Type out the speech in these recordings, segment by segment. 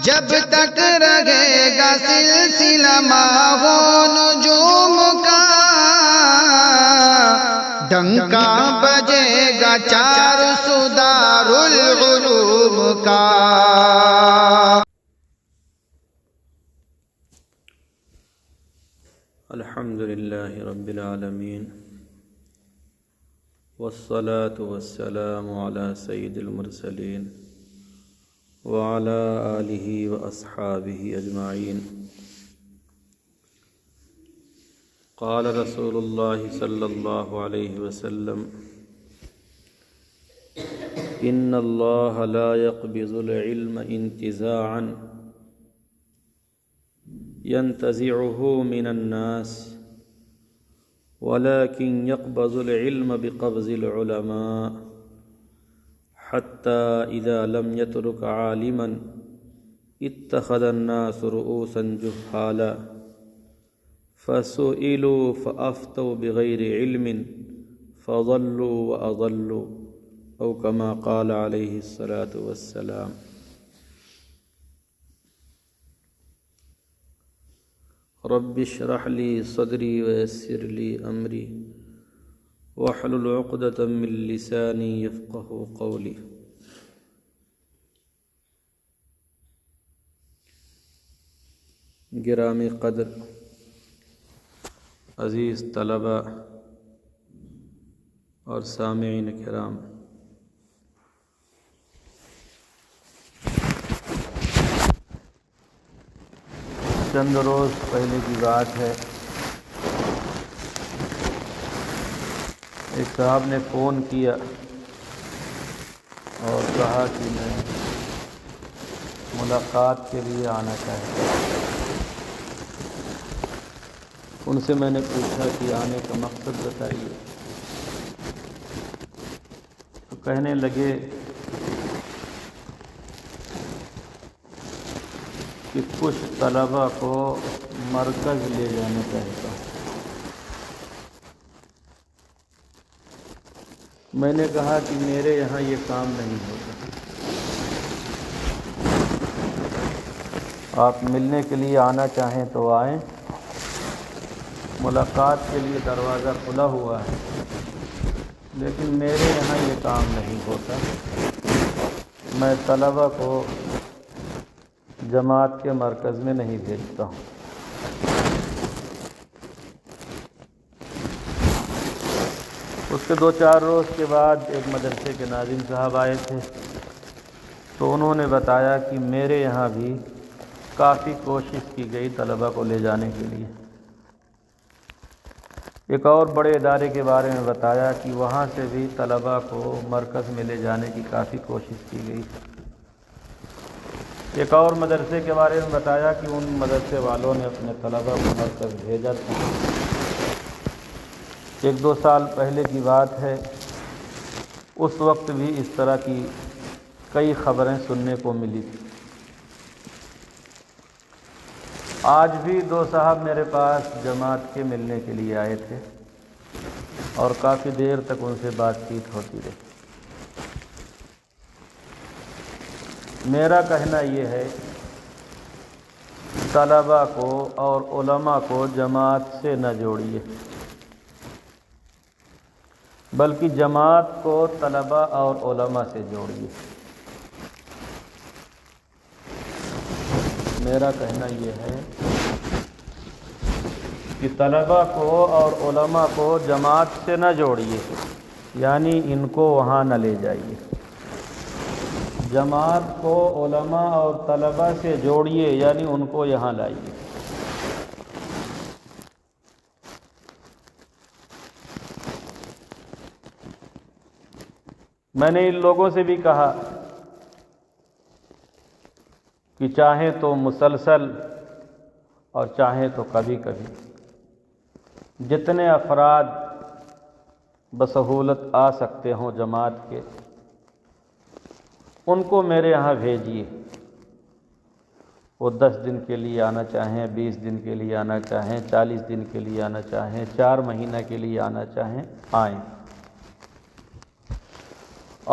جب تک رہے گا سلسلہ ماہو نجوم کا، ڈنکا بجے گا چار سدار العلوم کا۔ الحمد للہ رب العالمین، والصلاة والسلام علی سید المرسلین وعلى آلہ واصحابہ اجمعین۔ قال رسول اللہ صلی اللہ علیہ وسلم: ان اللہ لا يقبض العلم انتزاعا ينتزعه من الناس، ولكن يقبض العلم بقبض العلماء، حتى إذا لم يترك عالما اتخذ الناس رؤوسا جهالا، فسئلوا فأفتوا بغير علم فضلوا وأضلوا، أو كما قال عليه الصلاة والسلام۔ رب اشرح لي صدري ويسر لي أمري واحلل عقدة من لساني يفقهوا قولي۔ گرامی قدر عزیز طلبہ اور سامعین کرام، چند روز پہلے کی بات ہے، ایک صاحب نے فون کیا اور کہا کہ میں ملاقات کے لیے آنا چاہتا ہوں۔ ان سے میں نے پوچھا کہ آنے کا مقصد بتائیے، تو کہنے لگے کہ کچھ طلباء کو مرکز لے جانا چاہتا ہوں۔ میں نے کہا کہ میرے یہاں یہ کام نہیں ہوتا، آپ ملنے کے لیے آنا چاہیں تو آئیں، ملاقات کے لیے دروازہ کھلا ہوا ہے، لیکن میرے یہاں یہ کام نہیں ہوتا۔ میں طلباء کو جماعت کے مرکز میں نہیں بھیجتا ہوں۔ اس کے 2-4 روز کے بعد ایک مدرسے کے ناظم صاحب آئے تھے، تو انہوں نے بتایا کہ میرے یہاں بھی کافی کوشش کی گئی طلباء کو لے جانے کے لیے۔ ایک اور بڑے ادارے کے بارے میں بتایا کہ وہاں سے بھی طلباء کو مرکز میں لے جانے کی کافی کوشش کی گئی۔ ایک اور مدرسے کے بارے میں بتایا کہ ان مدرسے والوں نے اپنے طلباء کو مرکز بھیجا تھا۔ 1-2 سال پہلے کی بات ہے، اس وقت بھی اس طرح کی کئی خبریں سننے کو ملی تھی۔ آج بھی 2 صاحب میرے پاس جماعت کے ملنے کے لیے آئے تھے اور کافی دیر تک ان سے بات چیت ہوتی رہی۔ میرا کہنا یہ ہے، طلباء کو اور علماء کو جماعت سے نہ جوڑیے، بلکہ جماعت کو طلباء اور علماء سے جوڑیے۔ میرا کہنا یہ ہے کہ طلباء کو اور علماء کو جماعت سے نہ جوڑیے، یعنی ان کو وہاں نہ لے جائیے۔ جماعت کو علماء اور طلباء سے جوڑیے، یعنی ان کو یہاں لائیے۔ میں نے ان لوگوں سے بھی کہا کہ چاہیں تو مسلسل اور چاہیں تو کبھی کبھی جتنے افراد بسہولت آ سکتے ہوں جماعت کے، ان کو میرے یہاں بھیجیے۔ وہ 10 دن کے لیے آنا چاہیں، 20 دن کے لیے آنا چاہیں، 40 دن کے لیے آنا چاہیں، 4 مہینہ کے لیے آنا چاہیں، آئیں۔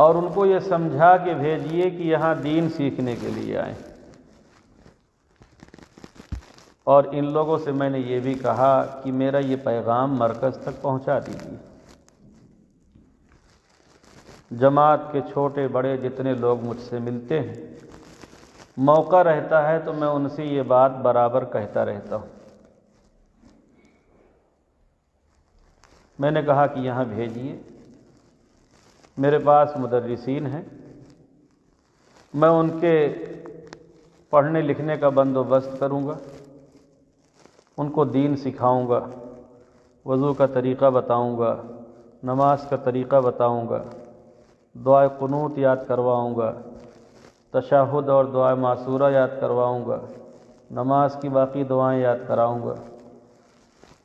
اور ان کو یہ سمجھا کے بھیجیے کہ یہاں دین سیکھنے کے لیے آئیں، اور ان لوگوں سے میں نے یہ بھی کہا کہ میرا یہ پیغام مرکز تک پہنچا دیجیے۔ جماعت کے چھوٹے بڑے جتنے لوگ مجھ سے ملتے ہیں، موقع رہتا ہے تو میں ان سے یہ بات برابر کہتا رہتا ہوں۔ میں نے کہا کہ یہاں بھیجیے، میرے پاس مدرسین ہیں، میں ان کے پڑھنے لکھنے کا بندوبست کروں گا، ان کو دین سکھاؤں گا، وضو کا طریقہ بتاؤں گا، نماز کا طریقہ بتاؤں گا، دعائے قنوت یاد کرواؤں گا، تشہد اور دعائے معصورہ یاد کرواؤں گا، نماز کی باقی دعائیں یاد کراؤں گا،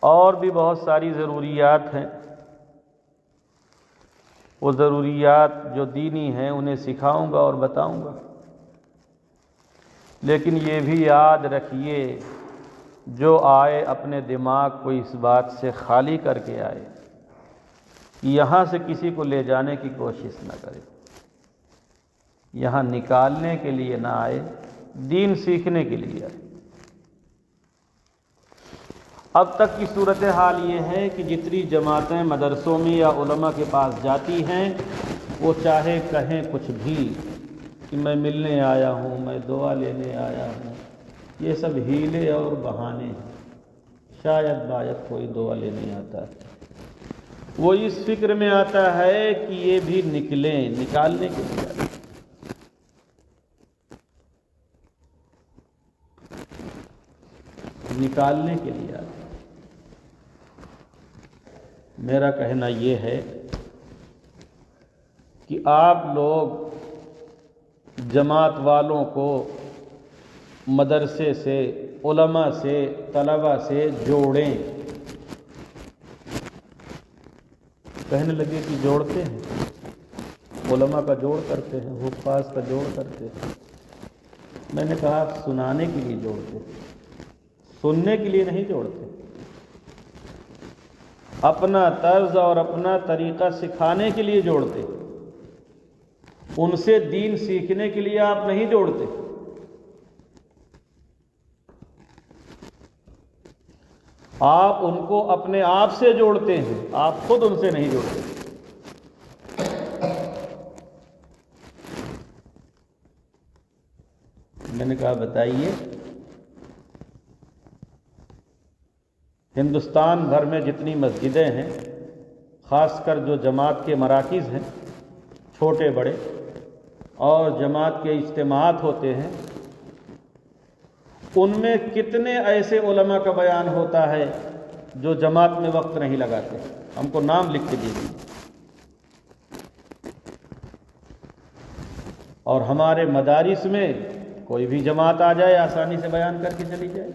اور بھی بہت ساری ضروریات ہیں۔ وہ ضروریات جو دینی ہیں انہیں سکھاؤں گا اور بتاؤں گا۔ لیکن یہ بھی یاد رکھیے، جو آئے اپنے دماغ کو اس بات سے خالی کر کے آئے، یہاں سے کسی کو لے جانے کی کوشش نہ کرے، یہاں نکالنے کے لیے نہ آئے، دین سیکھنے کے لیے آئے۔ اب تک کی صورتحال یہ ہے کہ جتنی جماعتیں مدرسوں میں یا علماء کے پاس جاتی ہیں، وہ چاہے کہیں کچھ بھی کہ میں ملنے آیا ہوں، میں دعا لینے آیا ہوں، یہ سب ہیلے اور بہانے ہیں۔ شاید باید کوئی دعا لینے آتا ہے، وہ اس فکر میں آتا ہے کہ یہ بھی نکلیں، نکالنے کے لیے آتے ہیں۔ نکالنے کے لیے آتے ہیں۔ میرا کہنا یہ ہے کہ آپ لوگ جماعت والوں کو مدرسے سے، علماء سے، طلباء سے جوڑیں۔ کہنے لگے کہ جوڑتے ہیں، علماء کا جوڑ کرتے ہیں، حفاظ کا جوڑ کرتے ہیں۔ میں نے کہا آپ سنانے کے لیے جوڑتے ہیں، سننے کے لیے نہیں جوڑتے۔ اپنا طرز اور اپنا طریقہ سکھانے کے لیے جوڑتے، ان سے دین سیکھنے کے لیے آپ نہیں جوڑتے۔ آپ ان کو اپنے آپ سے جوڑتے ہیں، آپ خود ان سے نہیں جوڑتے۔ میں نے کہا بتائیے، ہندوستان بھر میں جتنی مسجدیں ہیں، خاص کر جو جماعت کے مراکز ہیں، چھوٹے بڑے، اور جماعت کے اجتماعات ہوتے ہیں، ان میں کتنے ایسے علماء کا بیان ہوتا ہے جو جماعت میں وقت نہیں لگاتے؟ ہم کو نام لکھ کے دیجیے۔ اور ہمارے مدارس میں کوئی بھی جماعت آ جائے، آسانی سے بیان کر کے چلی جائے۔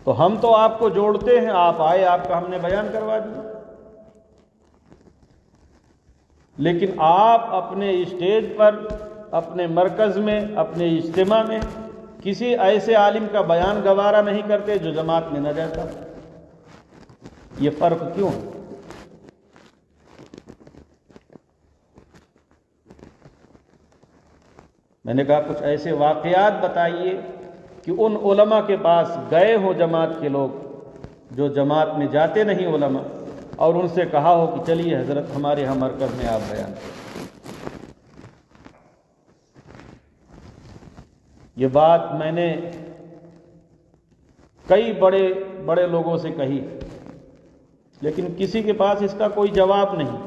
تو ہم تو آپ کو جوڑتے ہیں، آپ آئے، آپ کا ہم نے بیان کروا دیا۔ لیکن آپ اپنے اسٹیج پر، اپنے مرکز میں، اپنے اجتماع میں کسی ایسے عالم کا بیان گوارا نہیں کرتے جو جماعت میں نہ جاتا۔ یہ فرق کیوں ہے؟ میں نے کہا کچھ ایسے واقعات بتائیے کہ ان علماء کے پاس گئے ہوں جماعت کے لوگ جو جماعت میں جاتے نہیں علماء، اور ان سے کہا ہو کہ چلیے حضرت ہمارے ہاں مرکز میں آپ بیان کریں۔ یہ بات میں نے کئی بڑے بڑے لوگوں سے کہی، لیکن کسی کے پاس اس کا کوئی جواب نہیں۔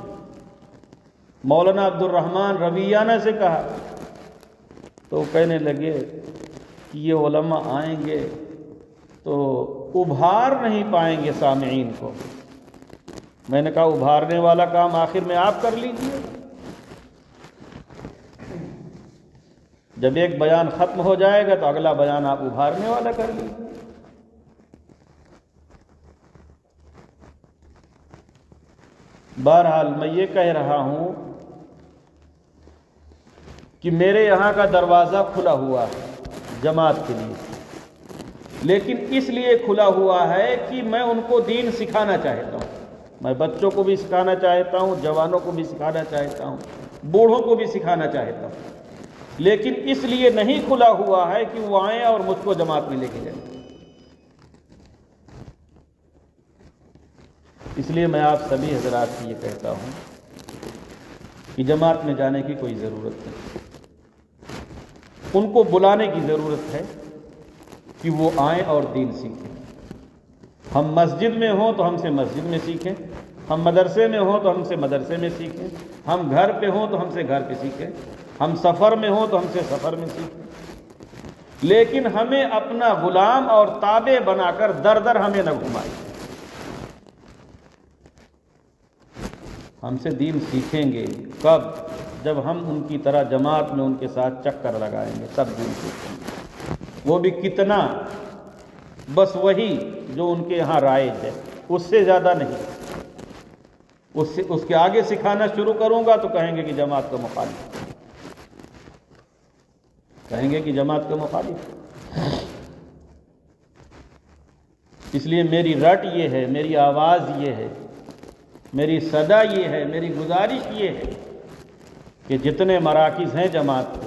مولانا عبد الرحمن ربیانہ سے کہا تو وہ کہنے لگے کہ یہ علماء آئیں گے تو ابھار نہیں پائیں گے سامعین کو۔ میں نے کہا ابھارنے والا کام آخر میں آپ کر لیجیے۔ جب ایک بیان ختم ہو جائے گا تو اگلا بیان آپ ابھارنے والا کر لیجیے۔ بہرحال میں یہ کہہ رہا ہوں کہ میرے یہاں کا دروازہ کھلا ہوا ہے جماعت کے لیے، لیکن اس لیے کھلا ہوا ہے کہ میں ان کو دین سکھانا چاہتا ہوں۔ میں بچوں کو بھی سکھانا چاہتا ہوں، جوانوں کو بھی سکھانا چاہتا ہوں، بوڑھوں کو بھی سکھانا چاہتا ہوں۔ لیکن اس لیے نہیں کھلا ہوا ہے کہ وہ آئیں اور مجھ کو جماعت میں لے کے جائیں۔ اس لیے میں آپ سبھی حضرات سے یہ کہتا ہوں کہ جماعت میں جانے کی کوئی ضرورت نہیں، ان کو بلانے کی ضرورت ہے کہ وہ آئیں اور دین سیکھیں۔ ہم مسجد میں ہوں تو ہم سے مسجد میں سیکھیں، ہم مدرسے میں ہوں تو ہم سے مدرسے میں سیکھیں، ہم گھر پہ ہوں تو ہم سے گھر پہ سیکھیں، ہم سفر میں ہوں تو ہم سے سفر میں سیکھیں، لیکن ہمیں اپنا غلام اور تابع بنا کر در در ہمیں نہ گھمائیں۔ ہم سے دین سیکھیں گے کب؟ جب ہم ان کی طرح جماعت میں ان کے ساتھ چکر لگائیں گے، تب دین سیکھیں گے۔ وہ بھی کتنا؟ بس وہی جو ان کے یہاں رائج ہے، اس سے زیادہ نہیں۔ اس کے آگے سکھانا شروع کروں گا تو کہیں گے کہ جماعت کا مخالف، کہیں گے کہ جماعت کا مخالف۔ اس لیے میری رٹ یہ ہے، میری آواز یہ ہے، میری صدا یہ ہے، میری گزارش یہ ہے کہ جتنے مراکز ہیں جماعت کے،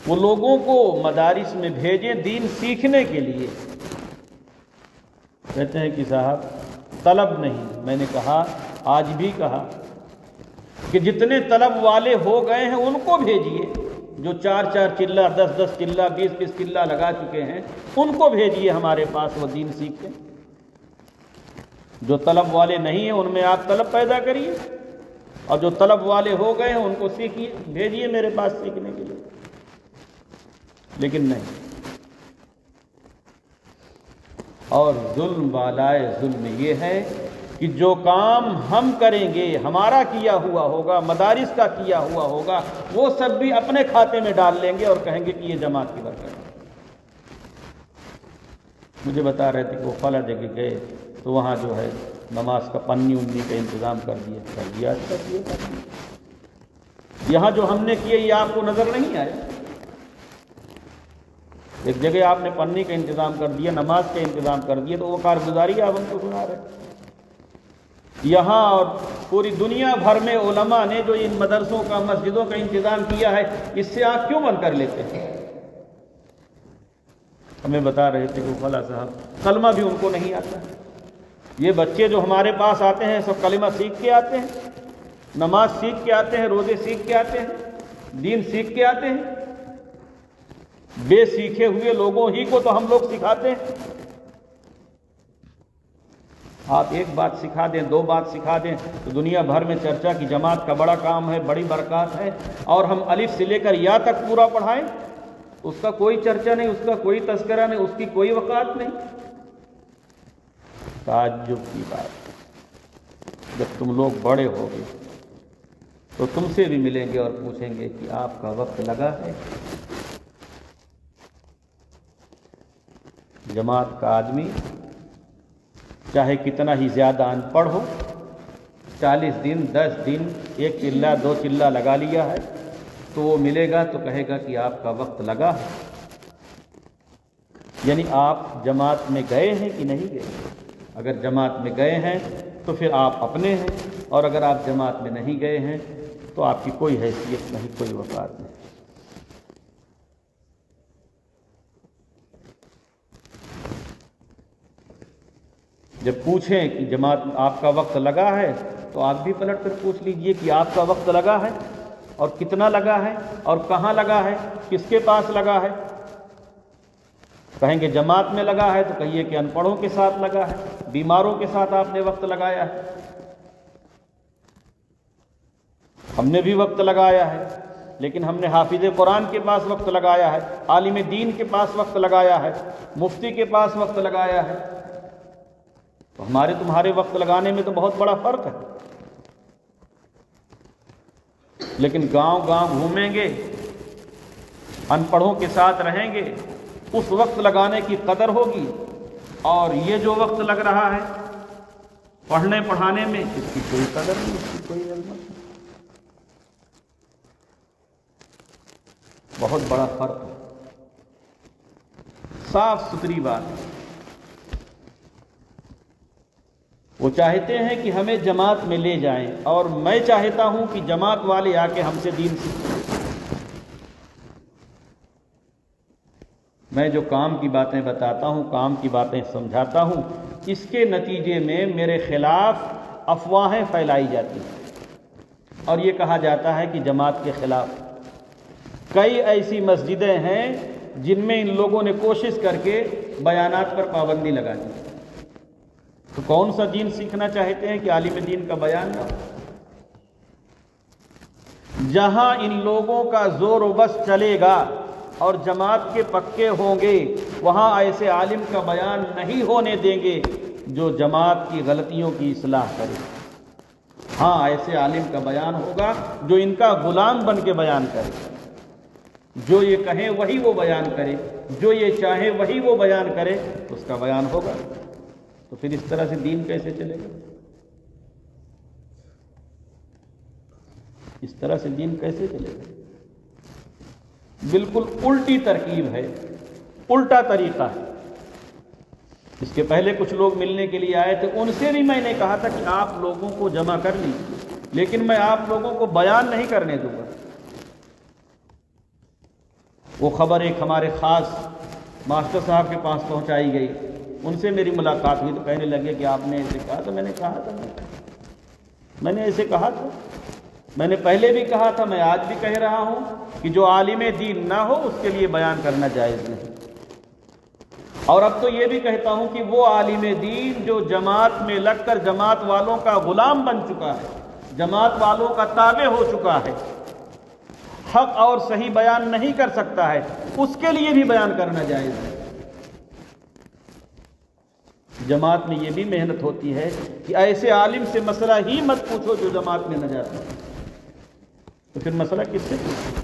وہ لوگوں کو مدارس میں بھیجیں دین سیکھنے کے لیے۔ کہتے ہیں کہ صاحب طلب نہیں، میں نے کہا، آج بھی کہا کہ جتنے طلب والے ہو گئے ہیں ان کو بھیجیے، جو 4 چلہ 10 چلہ 20 چلہ لگا چکے ہیں ان کو بھیجیے ہمارے پاس، وہ دین سیکھیں۔ جو طلب والے نہیں ہیں ان میں آپ طلب پیدا کریے، اور جو طلب والے ہو گئے ہیں ان کو سیکھیے، بھیجیے میرے پاس سیکھنے کے لیے۔ لیکن نہیں، اور ظلم بالائے ظلم یہ ہے کہ جو کام ہم کریں گے، ہمارا کیا ہوا ہوگا، مدارس کا کیا ہوا ہوگا، وہ سب بھی اپنے کھاتے میں ڈال لیں گے اور کہیں گے کہ یہ جماعت کی برکت ہے۔ مجھے بتا رہے تھے کہ وہ فلاں جگہ گئے تو وہاں جو ہے نماز کا پنی انی کا انتظام کر دیا۔ یہاں جو ہم نے کیے یہ آپ کو نظر نہیں آئے؟ ایک جگہ آپ نے پنی کا انتظام کر دیا، نماز کا انتظام کر دیا، تو وہ کارگزاری آپ ہم کو سنا رہے۔ یہاں اور پوری دنیا بھر میں علماء نے جو ان مدرسوں کا، مسجدوں کا انتظام کیا ہے، اس سے آپ کیوں بند کر لیتے ہیں؟ ہمیں بتا رہے تھے کہ فلاں صاحب کلمہ بھی ان کو نہیں آتا۔ یہ بچے جو ہمارے پاس آتے ہیں سب کلمہ سیکھ کے آتے ہیں، نماز سیکھ کے آتے ہیں، روزے سیکھ کے آتے ہیں، دین سیکھ کے آتے ہیں۔ بے سیکھے ہوئے لوگوں ہی کو تو ہم لوگ سکھاتے ہیں۔ آپ ایک بات سکھا دیں، 2 بات سکھا دیں تو دنیا بھر میں چرچا کی جماعت کا بڑا کام ہے، بڑی برکات ہے، اور ہم الف سے لے کر یا تک پورا پڑھائیں، اس کا کوئی چرچا نہیں، اس کا کوئی تذکرہ نہیں، اس کی کوئی وقعت نہیں۔ تعجب کی بات، جب تم لوگ بڑے ہوگے تو تم سے بھی ملیں گے اور پوچھیں گے کہ آپ کا وقت لگا ہے؟ جماعت کا آدمی چاہے کتنا ہی زیادہ ان پڑھ ہو، 40 دن 10 دن 1 چلہ 2 چلہ لگا لیا ہے، تو وہ ملے گا تو کہے گا کہ آپ کا وقت لگا ہے۔ یعنی آپ جماعت میں گئے ہیں کہ نہیں گئے؟ اگر جماعت میں گئے ہیں تو پھر آپ اپنے ہیں، اور اگر آپ جماعت میں نہیں گئے ہیں تو آپ کی کوئی حیثیت نہیں، کوئی وقار نہیں۔ جب پوچھیں کہ جماعت آپ کا وقت لگا ہے تو آپ بھی پلٹ کر پوچھ لیجئے کہ آپ کا وقت لگا ہے، اور کتنا لگا ہے، اور کہاں لگا ہے، کس کے پاس لگا ہے۔ کہیں گے جماعت میں لگا ہے تو کہیے کہ ان پڑھوں کے ساتھ لگا ہے، بیماروں کے ساتھ آپ نے وقت لگایا ہے۔ ہم نے بھی وقت لگایا ہے، لیکن ہم نے حافظ قرآن کے پاس وقت لگایا ہے، عالم دین کے پاس وقت لگایا ہے، مفتی کے پاس وقت لگایا ہے۔ تو ہمارے تمہارے وقت لگانے میں تو بہت بڑا فرق ہے۔ لیکن گاؤں گاؤں گھومیں گے، ان پڑھوں کے ساتھ رہیں گے، اس وقت لگانے کی قدر ہوگی، اور یہ جو وقت لگ رہا ہے پڑھنے پڑھانے میں، اس کی کوئی قدر نہیں، اس کی کوئی علم نہیں۔ بہت بڑا فرق ہے، صاف ستھری بات ہے۔ وہ چاہتے ہیں کہ ہمیں جماعت میں لے جائیں، اور میں چاہتا ہوں کہ جماعت والے آ کے ہم سے دین سیکھیں۔ میں جو کام کی باتیں بتاتا ہوں، کام کی باتیں سمجھاتا ہوں، اس کے نتیجے میں میرے خلاف افواہیں پھیلائی جاتی ہیں اور یہ کہا جاتا ہے کہ جماعت کے خلاف۔ کئی ایسی مسجدیں ہیں جن میں ان لوگوں نے کوشش کر کے بیانات پر پابندی لگا دی۔ تو کون سا دین سیکھنا چاہتے ہیں کہ عالم دین کا بیان نہ ہو؟ جہاں ان لوگوں کا زور و بس چلے گا اور جماعت کے پکے ہوں گے، وہاں ایسے عالم کا بیان نہیں ہونے دیں گے جو جماعت کی غلطیوں کی اصلاح کرے۔ ہاں، ایسے عالم کا بیان ہوگا جو ان کا غلام بن کے بیان کرے، جو یہ کہیں وہی وہ بیان کرے، جو یہ چاہے وہی وہ بیان کرے، اس کا بیان ہوگا۔ تو پھر اس طرح سے دین کیسے چلے گا؟ اس طرح سے دین کیسے چلے گا؟ بالکل الٹی ترکیب ہے، الٹا طریقہ ہے۔ اس کے پہلے کچھ لوگ ملنے کے لیے آئے تھے، ان سے بھی میں نے کہا تھا کہ آپ لوگوں کو جمع کر لیجیے، لیکن میں آپ لوگوں کو بیان نہیں کرنے دوں گا۔ وہ خبر ایک ہمارے خاص ماسٹر صاحب کے پاس پہنچائی گئی، ان سے میری ملاقات ہوئی تو کہنے لگے کہ آپ نے ایسے کہا تھا۔ میں نے کہا تھا، میں نے ایسے کہا تھا، میں نے پہلے بھی کہا تھا، میں آج بھی کہہ رہا ہوں کہ جو عالم دین نہ ہو اس کے لیے بیان کرنا جائز نہیں۔ اور اب تو یہ بھی کہتا ہوں کہ وہ عالم دین جو جماعت میں لگ کر جماعت والوں کا غلام بن چکا ہے، جماعت والوں کا تابع ہو چکا ہے، حق اور صحیح بیان نہیں کر سکتا ہے، اس کے لیے بھی بیان کرنا جائز ہے۔ جماعت میں یہ بھی محنت ہوتی ہے کہ ایسے عالم سے مسئلہ ہی مت پوچھو جو جماعت میں نہ جاتا، تو پھر مسئلہ کس سے پوچھو؟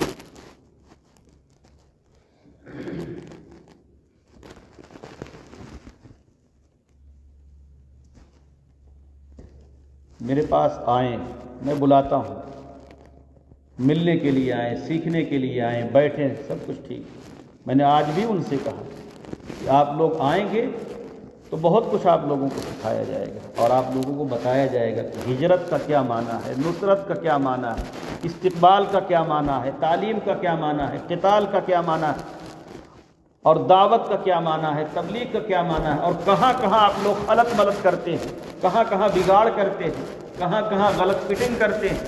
میرے پاس آئیں، میں بلاتا ہوں، ملنے کے لیے آئیں، سیکھنے کے لیے آئیں، بیٹھیں، سب کچھ ٹھیک۔ میں نے آج بھی ان سے کہا کہ آپ لوگ آئیں گے تو بہت کچھ آپ لوگوں کو سکھایا جائے گا اور آپ لوگوں کو بتایا جائے گا کہ ہجرت کا کیا معنی ہے، نصرت کا کیا معنی ہے، استقبال کا کیا معنی ہے، تعلیم کا کیا معنی ہے، قتال کا کیا معنی ہے، اور دعوت کا کیا معنی ہے، تبلیغ کا کیا معنی ہے، اور کہاں کہاں آپ لوگ غلط ملط کرتے ہیں، کہاں کہاں بگاڑ کرتے ہیں، کہاں کہاں غلط فٹنگ کرتے ہیں،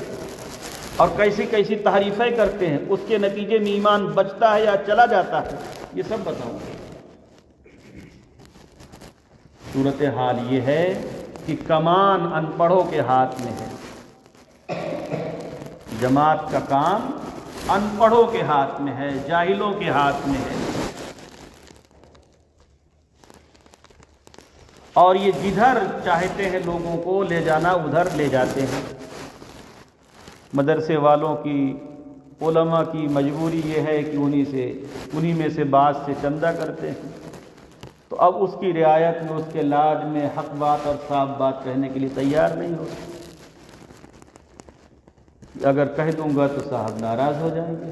اور کیسی کیسی تحریفیں کرتے ہیں، اس کے نتیجے میں ایمان بچتا ہے یا چلا جاتا ہے، یہ سب بتاؤں گا۔ صورتحال یہ ہے کہ کمان ان پڑھوں کے ہاتھ میں ہے، جماعت کا کام ان پڑھوں کے ہاتھ میں ہے، جاہلوں کے ہاتھ میں ہے، اور یہ جدھر چاہتے ہیں لوگوں کو لے جانا ادھر لے جاتے ہیں۔ مدرسے والوں کی، علماء کی مجبوری یہ ہے کہ انہی میں سے بعض سے چندہ کرتے ہیں، تو اب اس کی رعایت میں، اس کے لاج میں حق بات اور صاف بات کہنے کے لیے تیار نہیں ہوتے۔ اگر کہہ دوں گا تو صاحب ناراض ہو جائیں گے،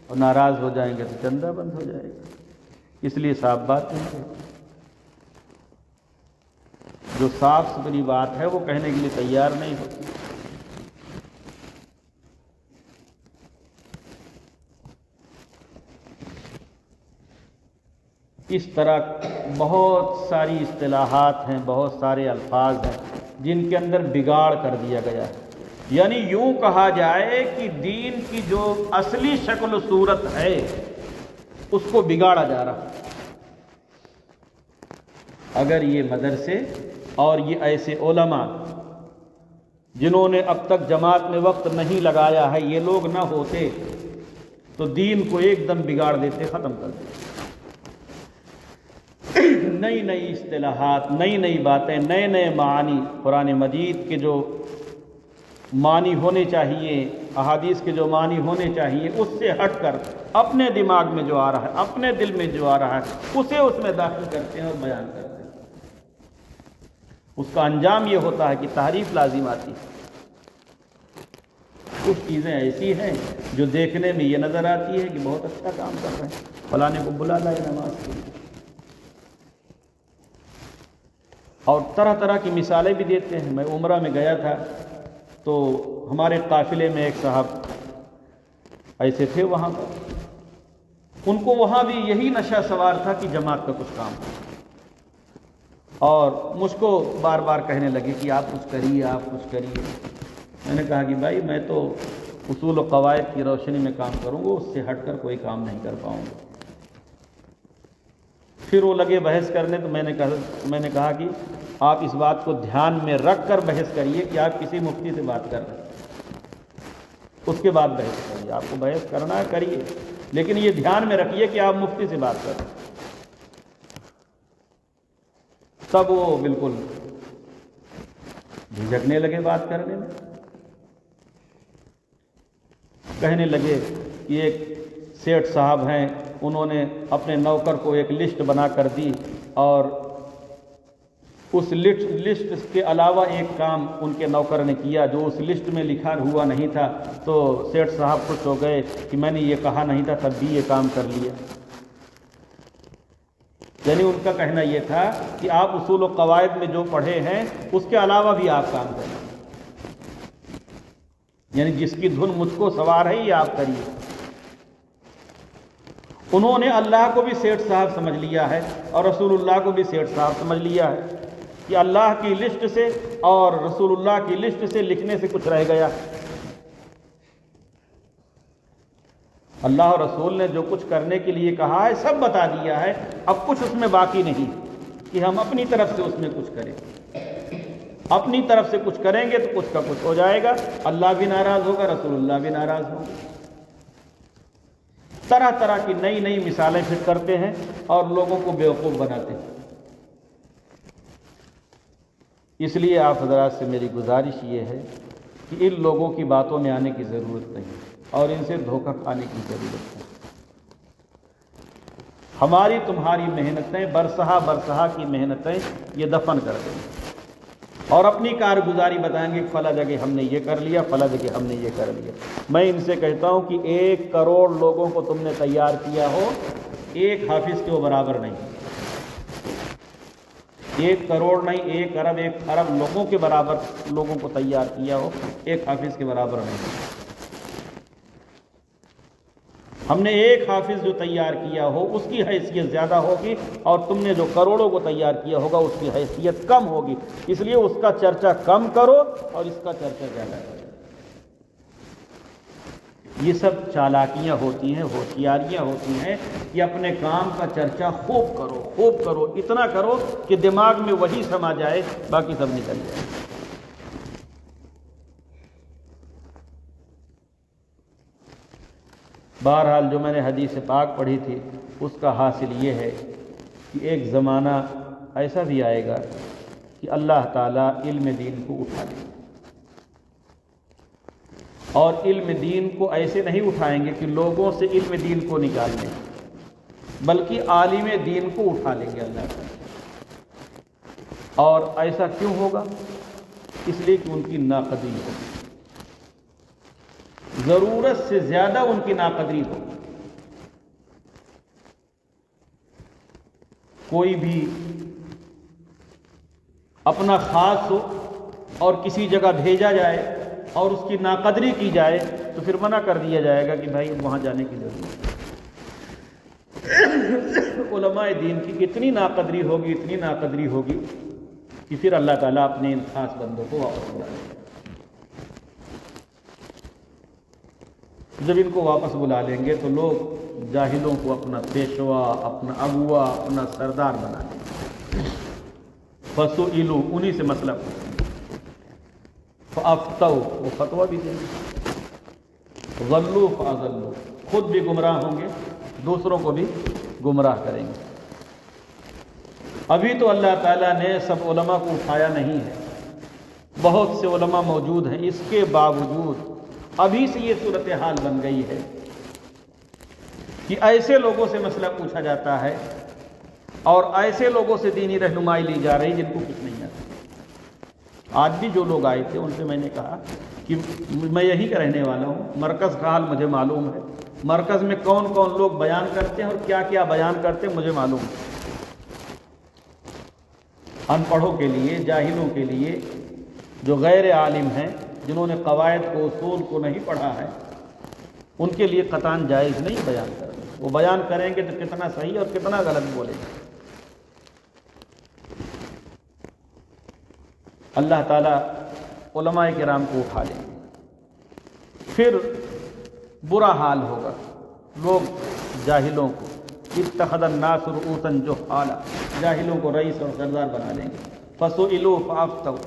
اور ناراض ہو جائیں گے تو چندہ بند ہو جائے گا، اس لیے صاف بات نہیں ہے۔ جو صاف ستھری بات ہے وہ کہنے کے لیے تیار نہیں ہوتی۔ اس طرح بہت ساری اصطلاحات ہیں، بہت سارے الفاظ ہیں جن کے اندر بگاڑ کر دیا گیا ہے، یعنی یوں کہا جائے کہ دین کی جو اصلی شکل و صورت ہے اس کو بگاڑا جا رہا ہے۔ اگر یہ مدرسے اور یہ ایسے علماء جنہوں نے اب تک جماعت میں وقت نہیں لگایا ہے، یہ لوگ نہ ہوتے تو دین کو ایک دم بگاڑ دیتے، ختم کر دیتے۔ نئی نئی اصطلاحات، نئی نئی باتیں، نئے نئے معانی، قرآن مجید کے جو معنی ہونے چاہیے، احادیث کے جو معنی ہونے چاہیے، اس سے ہٹ کر اپنے دماغ میں جو آ رہا ہے، اپنے دل میں جو آ رہا ہے، اسے اس میں داخل کرتے ہیں اور بیان کرتے ہیں۔ اس کا انجام یہ ہوتا ہے کہ تحریف لازم آتی ہے۔ کچھ چیزیں ایسی ہیں جو دیکھنے میں یہ نظر آتی ہے کہ بہت اچھا کام کر رہے ہیں، فلانے کو بلا لائے نماز کے لیے، اور طرح طرح کی مثالیں بھی دیتے ہیں۔ میں عمرہ میں گیا تھا تو ہمارے قافلے میں ایک صاحب ایسے تھے وہاں پر، ان کو وہاں بھی یہی نشہ سوار تھا کہ جماعت کا کچھ کام تھا، اور مجھ کو بار بار کہنے لگے کہ آپ کچھ کریے، آپ کچھ کریے۔ میں نے کہا کہ بھائی میں تو اصول و قواعد کی روشنی میں کام کروں گا، اس سے ہٹ کر کوئی کام نہیں کر پاؤں گا۔ پھر وہ لگے بحث کرنے، تو میں نے کہا کہ آپ اس بات کو دھیان میں رکھ کر بحث کریے کہ آپ کسی مفتی سے بات کر رہے ہیں، اس کے بعد بحث کریے۔ آپ کو بحث کرنا ہے کریے، لیکن یہ دھیان میں رکھیے کہ آپ مفتی سے بات کر رہے ہیں۔ تب وہ بالکل جھجکنے لگے بات کرنے میں، کہنے لگے کہ ایک سیٹھ صاحب ہیں، انہوں نے اپنے نوکر کو ایک لسٹ بنا کر دی، اور اس لسٹ کے علاوہ ایک کام ان کے نوکر نے کیا جو اس لسٹ میں لکھا ہوا نہیں تھا، تو سیٹھ صاحب خوش ہو گئے کہ میں نے یہ کہا نہیں تھا تب بھی یہ کام کر لیا۔ یعنی ان کا کہنا یہ تھا کہ آپ اصول و قواعد میں جو پڑھے ہیں اس کے علاوہ بھی آپ کام کریں، یعنی جس کی دھن مجھ کو سوار ہے یہ آپ کریے۔ انہوں نے اللہ کو بھی سیٹھ صاحب سمجھ لیا ہے اور رسول اللہ کو بھی سیٹھ صاحب سمجھ لیا ہے کہ اللہ کی لسٹ سے اور رسول اللہ کی لسٹ سے لکھنے سے کچھ رہ گیا۔ اللہ اور رسول نے جو کچھ کرنے کے لیے کہا ہے سب بتا دیا ہے، اب کچھ اس میں باقی نہیں کہ ہم اپنی طرف سے اس میں کچھ کریں۔ اپنی طرف سے کچھ کریں گے تو کچھ کا کچھ ہو جائے گا، اللہ بھی ناراض ہوگا، رسول اللہ بھی ناراض ہوگا۔ طرح طرح کی نئی نئی مثالیں فٹ کرتے ہیں اور لوگوں کو بیوقوف بناتے ہیں۔ اس لیے آپ حضرات سے میری گزارش یہ ہے کہ ان لوگوں کی باتوں میں آنے کی ضرورت نہیں اور ان سے دھوکہ کھانے کی ضرورت ہے۔ ہماری تمہاری محنتیں برسہا کی محنتیں یہ دفن کر دیں اور اپنی کارگزاری بتائیں گے کہ فلاں جگہ ہم نے یہ کر لیا، فلاں جگہ ہم نے یہ کر لیا۔ میں ان سے کہتا ہوں کہ 1 کروڑ لوگوں کو تم نے تیار کیا ہو، ایک حافظ کے وہ برابر نہیں۔ 1 کروڑ نہیں، 1 ارب 1 ارب لوگوں کے برابر لوگوں کو تیار کیا ہو، ایک حافظ کے برابر نہیں۔ ہم نے ایک حافظ جو تیار کیا ہو اس کی حیثیت زیادہ ہوگی، اور تم نے جو کروڑوں کو تیار کیا ہوگا اس کی حیثیت کم ہوگی، اس لیے اس کا چرچا کم کرو اور اس کا چرچا زیادہ کرو۔ یہ سب چالاکیاں ہوتی ہیں، ہوشیاریاں ہوتی ہیں کہ اپنے کام کا چرچا خوب کرو، اتنا کرو کہ دماغ میں وہی سما جائے، باقی سب نکل جائے۔ بہرحال جو میں نے حدیث پاک پڑھی تھی اس کا حاصل یہ ہے کہ ایک زمانہ ایسا بھی آئے گا کہ اللہ تعالیٰ علم دین کو اٹھا لے، اور علم دین کو ایسے نہیں اٹھائیں گے کہ لوگوں سے علم دین کو نکال لیں، بلکہ عالم دین کو اٹھا لیں گے اللہ تعالیٰ۔ اور ایسا کیوں ہوگا؟ اس لیے کہ ان کی ناقدری ہوگی، ضرورت سے زیادہ ان کی ناقدری ہو۔ کوئی بھی اپنا خاص ہو اور کسی جگہ بھیجا جائے اور اس کی ناقدری کی جائے تو پھر منع کر دیا جائے گا کہ بھائی وہاں جانے کی ضرورت ہے۔ علماء دین کی اتنی ناقدری ہوگی کہ پھر اللہ تعالیٰ اپنے ان خاص بندوں کو واپس بلا لے گا۔ جب ان کو واپس بلا لیں گے تو لوگ جاہلوں کو اپنا پیشوا، اپنا اغوا، اپنا سردار بنا لیں گے۔ فسئلوا، انہی سے مسئلہ پوچھیں گے، فافتوا، وہ فتویٰ بھی دیں گے، ضلوا فاضلوا، خود بھی گمراہ ہوں گے، دوسروں کو بھی گمراہ کریں گے۔ ابھی تو اللہ تعالیٰ نے سب علماء کو اٹھایا نہیں ہے، بہت سے علماء موجود ہیں، اس کے باوجود ابھی سے یہ صورتحال بن گئی ہے کہ ایسے لوگوں سے مسئلہ پوچھا جاتا ہے اور ایسے لوگوں سے دینی رہنمائی لی جا رہی جن کو کچھ نہیں آتا۔ آج بھی جو لوگ آئے تھے ان سے میں نے کہا کہ میں یہی کا رہنے والا ہوں، مرکز کا حال مجھے معلوم ہے، مرکز میں کون کون لوگ بیان کرتے ہیں اور کیا کیا بیان کرتے ہیں مجھے معلوم ہے۔ ان پڑھوں کے لیے، جاہلوں کے لیے، جو غیر عالم ہیں، جنہوں نے قواعد کو، اصول کو نہیں پڑھا ہے، ان کے لیے قطعاً جائز نہیں بیان کرنا۔ وہ بیان کریں گے تو کتنا صحیح اور کتنا غلط بولیں گے۔ اللہ تعالیٰ علماء کرام کو اٹھا لیں گے، پھر برا حال ہوگا لوگ جاہلوں کو، اتخذ الناس رؤوسا جہالا، جاہلوں کو رئیس اور سردار بنا لیں گے، فسئلوا فافتوا،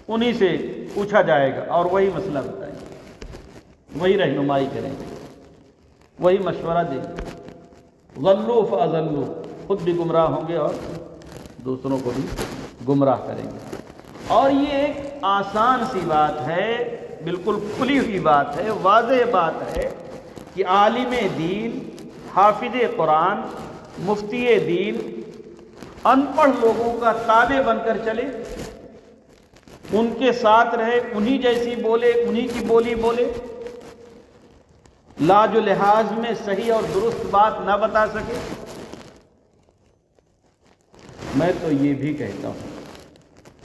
انہی سے پوچھا جائے گا اور وہی مسئلہ بتائیں گے، وہی رہنمائی کریں گے، وہی مشورہ دیں گے، ضلوا فاضلوا، خود بھی گمراہ ہوں گے اور دوسروں کو بھی گمراہ کریں گے۔ اور یہ ایک آسان سی بات ہے، بالکل کھلی ہوئی بات ہے، واضح بات ہے کہ عالم دین، حافظ قرآن، مفتی دین ان پڑھ لوگوں کا تابع بن کر چلے، ان کے ساتھ رہے، انہی جیسی بولے، انہی کی بولی بولے، لاج و لحاظ میں صحیح اور درست بات نہ بتا سکے۔ میں تو یہ بھی کہتا ہوں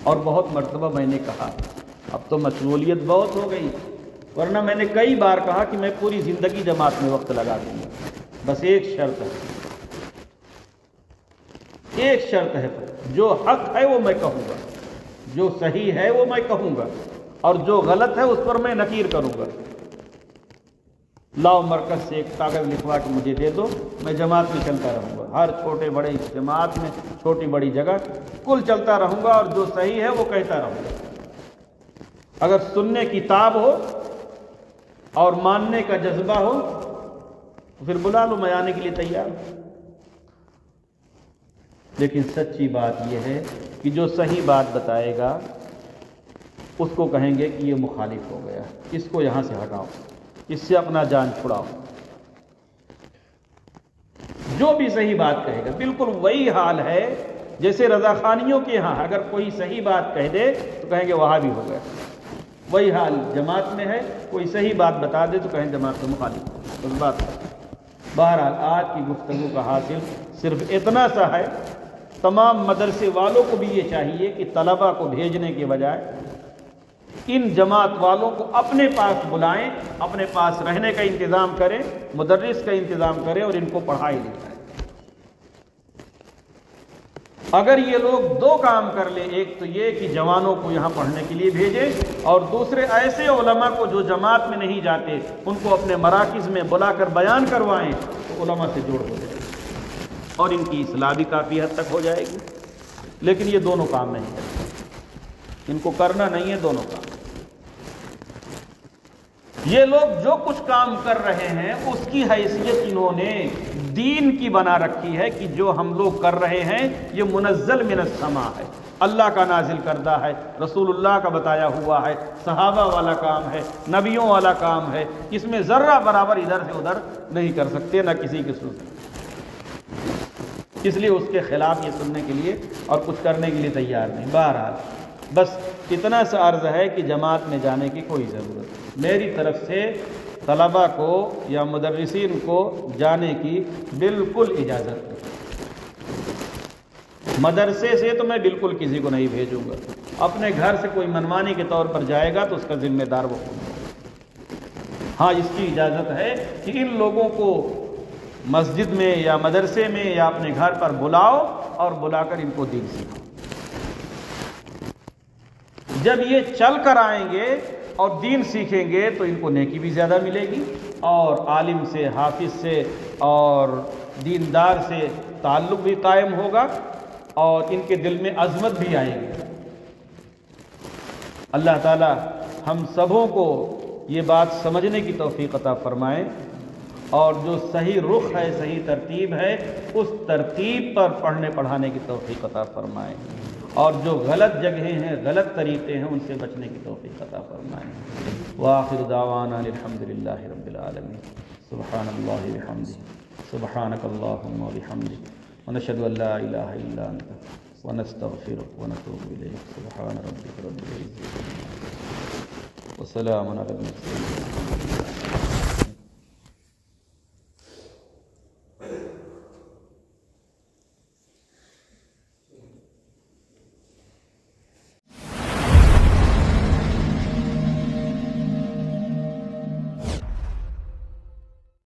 اور بہت مرتبہ میں نے کہا، اب تو مشغولیت بہت ہو گئی، ورنہ میں نے کئی بار کہا کہ میں پوری زندگی جماعت میں وقت لگا دوں گا، بس ایک شرط ہے، ایک شرط ہے، جو حق ہے وہ میں کہوں گا، جو صحیح ہے وہ میں کہوں گا، اور جو غلط ہے اس پر میں نکیر کروں گا۔ لاؤ مرکز سے ایک کاغذ لکھوا کے مجھے دے دو، میں جماعت میں چلتا رہوں گا، ہر چھوٹے بڑے اجتماعات میں، چھوٹی بڑی جگہ کل چلتا رہوں گا، اور جو صحیح ہے وہ کہتا رہوں گا۔ اگر سننے کی تاب ہو اور ماننے کا جذبہ ہو تو پھر بلا لو، میں آنے کے لیے تیار ہوں۔ لیکن سچی بات یہ ہے کہ جو صحیح بات بتائے گا اس کو کہیں گے کہ یہ مخالف ہو گیا، اس کو یہاں سے ہٹاؤ، اس سے اپنا جان چھڑاؤ۔ جو بھی صحیح بات کہے گا، بالکل وہی حال ہے جیسے رضا خانیوں کے ہاں اگر کوئی صحیح بات کہہ دے تو کہیں گے وہابی ہو گیا، وہی حال جماعت میں ہے، کوئی صحیح بات بتا دے تو کہیں جماعت سے مخالف، اس بات ہے۔ بہرحال آج کی گفتگو کا حاصل صرف اتنا سا ہے، تمام مدرسے والوں کو بھی یہ چاہیے کہ طلبہ کو بھیجنے کے بجائے ان جماعت والوں کو اپنے پاس بلائیں، اپنے پاس رہنے کا انتظام کریں، مدرس کا انتظام کریں اور ان کو پڑھائی لکھائیں۔ اگر یہ لوگ دو کام کر لیں، ایک تو یہ کہ جوانوں کو یہاں پڑھنے کے لیے بھیجیں، اور دوسرے ایسے علماء کو جو جماعت میں نہیں جاتے ان کو اپنے مراکز میں بلا کر بیان کروائیں، تو علماء سے جوڑ ہو جائے اور ان کی اصلاح بھی کافی حد تک ہو جائے گی۔ لیکن یہ دونوں کام نہیں کرتے، ان کو کرنا نہیں ہے دونوں کام۔ یہ لوگ جو کچھ کام کر رہے ہیں اس کی حیثیت انہوں نے دین کی بنا رکھی ہے کہ جو ہم لوگ کر رہے ہیں یہ منزل من السماء ہے، اللہ کا نازل کردہ ہے، رسول اللہ کا بتایا ہوا ہے، صحابہ والا کام ہے، نبیوں والا کام ہے، اس میں ذرہ برابر ادھر سے ادھر نہیں کر سکتے، نہ کسی کے سن سکتے۔ اس لیے اس کے خلاف یہ سننے کے لیے اور کچھ کرنے کے لیے تیار نہیں۔ بہرحال بس اتنا سا عرض ہے کہ جماعت میں جانے کی کوئی ضرورت نہیں، میری طرف سے طلبہ کو یا مدرسین کو جانے کی بالکل اجازت نہیں۔ مدرسے سے تو میں بالکل کسی کو نہیں بھیجوں گا، اپنے گھر سے کوئی منمانی کے طور پر جائے گا تو اس کا ذمہ دار وہ ہوگا۔ ہاں اس کی اجازت ہے کہ ان لوگوں کو مسجد میں یا مدرسے میں یا اپنے گھر پر بلاؤ اور بلا کر ان کو دین سکھاؤ۔ جب یہ چل کر آئیں گے اور دین سیکھیں گے تو ان کو نیکی بھی زیادہ ملے گی، اور عالم سے، حافظ سے اور دیندار سے تعلق بھی قائم ہوگا، اور ان کے دل میں عظمت بھی آئے گی۔ اللہ تعالی ہم سبوں کو یہ بات سمجھنے کی توفیق عطا فرمائے، اور جو صحیح رخ ہے، صحیح ترتیب ہے، اس ترتیب پر پڑھنے پڑھانے کی توفیق عطا فرمائے، اور جو غلط جگہیں ہیں، غلط طریقے ہیں، ان سے بچنے کی توفیق عطا فرمائے۔ وآخر دعوانا الحمدللہ رب العالمین، سبحان اللہ وبحمدہ، سبحانک اللہم وبحمدک، ونشہد ان لا الہ الا انت ونستغفرک ونتوب الیک، سبحان ربک رب العزۃ وسلام علی المرسلین۔